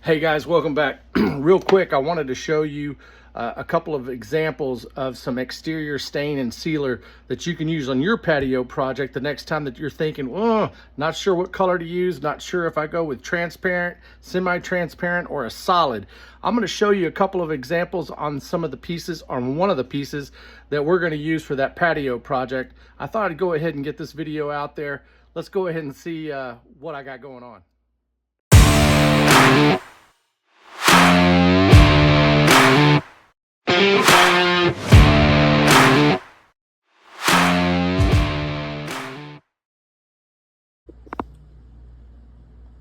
Hey guys, welcome back. Real quick, I wanted to show you a couple of examples of some exterior stain and sealer that you can use on your patio project the next time that you're thinking, oh, not sure what color to use, not sure if I go with transparent, semi-transparent, or a solid. I'm going to show you a couple of examples on some of the pieces, on one of the pieces that we're going to use for that patio project. I thought I'd go ahead and get this video out there. Let's go ahead and see what I got going on.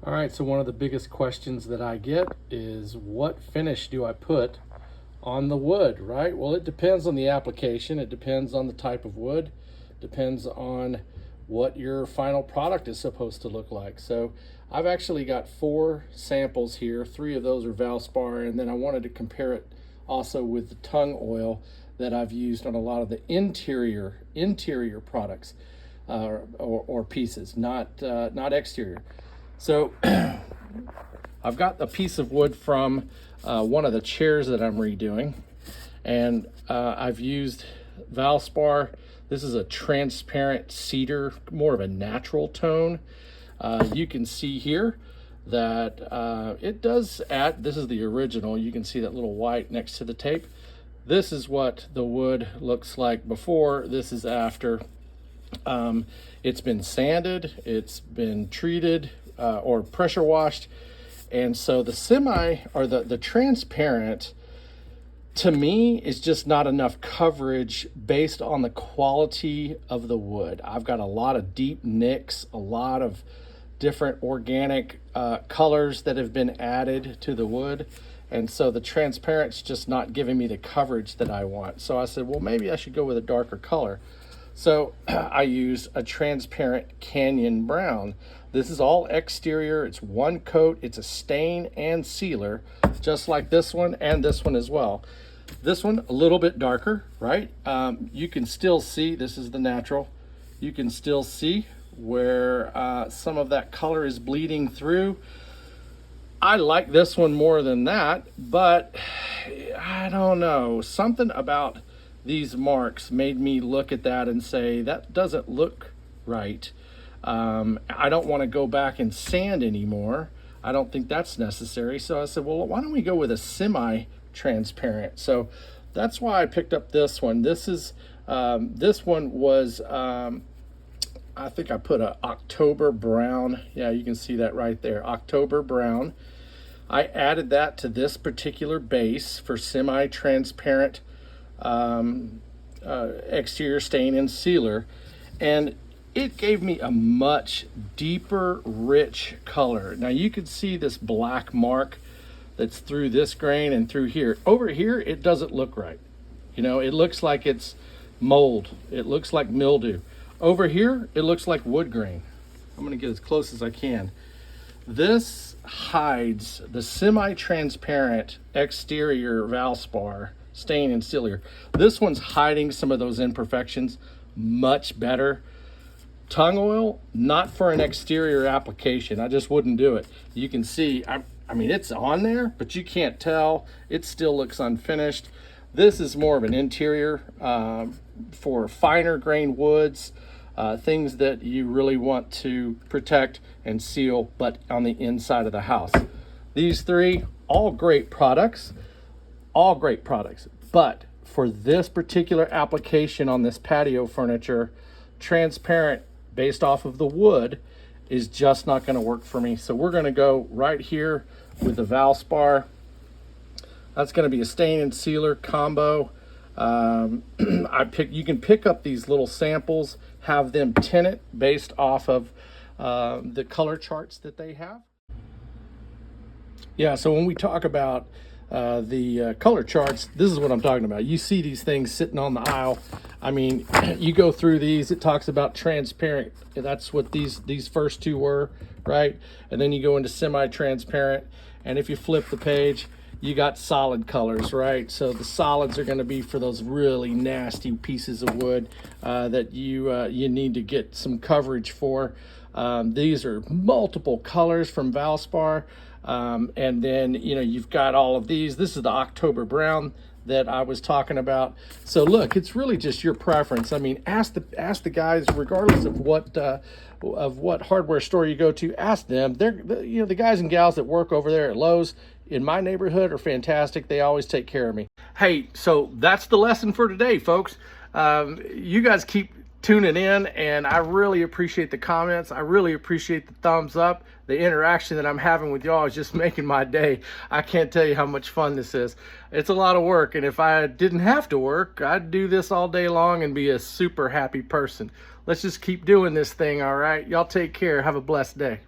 All right, so one of the biggest questions that I get is what finish do I put on the wood, right? Well, it depends on the application. It depends on the type of wood, depends on what your final product is supposed to look like. So I've actually got 4 samples here. 3 of those are Valspar, and then I wanted to compare it also with the tung oil that I've used on a lot of the interior products or pieces, not exterior. So I've got a piece of wood from one of the chairs that I'm redoing, and I've used Valspar. This is a transparent cedar, more of a natural tone. You can see here that it does add, this is the original, you can see that little white next to the tape. This is what the wood looks like before, this is after. It's been sanded, it's been treated, or pressure washed, and so the the transparent to me is just not enough coverage based on the quality of the wood. I've got a lot of deep nicks, a lot of different organic colors that have been added to the wood, and so the transparent's just not giving me the coverage that I want. So I said, well, maybe I should go with a darker color. So I used a transparent Canyon Brown. This is all exterior, it's one coat, it's a stain and sealer, just like this one and this one as well. This one a little bit darker, right? You can still see, this is the natural, you can still see where some of that color is bleeding through. I like this one more than that, but I don't know, something about these marks made me look at that and say, that doesn't look right. I don't want to go back and sand anymore. I don't think that's necessary. So I said, well, why don't we go with a semi-transparent? So that's why I picked up this one. This one was, I think I put a October Brown. Yeah, you can see that right there, October Brown. I added that to this particular base for semi-transparent exterior stain and sealer, and it gave me a much deeper, rich color. Now you can see this black mark that's through this grain and through here. Over here, it doesn't look right. You know, it looks like it's mold. It looks like mildew. Over here, it looks like wood grain. I'm gonna get as close as I can. This hides the semi-transparent exterior Valspar stain and sealer. This one's hiding some of those imperfections much better. Tung oil, not for an exterior application. I just wouldn't do it. You can see, I mean, it's on there, but you can't tell. It still looks unfinished. This is more of an interior for finer grain woods, things that you really want to protect and seal, but on the inside of the house. These 3, all great products, but for this particular application on this patio furniture, transparent based off of the wood is just not going to work for me. So we're going to go right here with the Valspar. That's going to be a stain and sealer combo. You can pick up these little samples, have them tint it based off of the color charts that they have. Yeah, so when we talk about the color charts, this is what I'm talking about. You see these things sitting on the aisle. I mean, you go through these, it talks about transparent. That's what these first 2 were, right? And then you go into semi-transparent, and if you flip the page, you got solid colors, right? So the solids are going to be for those really nasty pieces of wood that you need to get some coverage for. These are multiple colors from Valspar. And then, you know, you've got all of these. This is the October Brown that I was talking about. So look, it's really just your preference. I mean, ask the guys, regardless of what hardware store you go to. Ask them. You know, the guys and gals that work over there at Lowe's in my neighborhood are fantastic. They always take care of me. Hey, so that's the lesson for today, folks. You guys keep tuning in, and I really appreciate the comments. I really appreciate the thumbs up. The interaction that I'm having with y'all is just making my day. I can't tell you how much fun this is. It's a lot of work, and if I didn't have to work, I'd do this all day long and be a super happy person. Let's just keep doing this thing, all right? Y'all take care. Have a blessed day.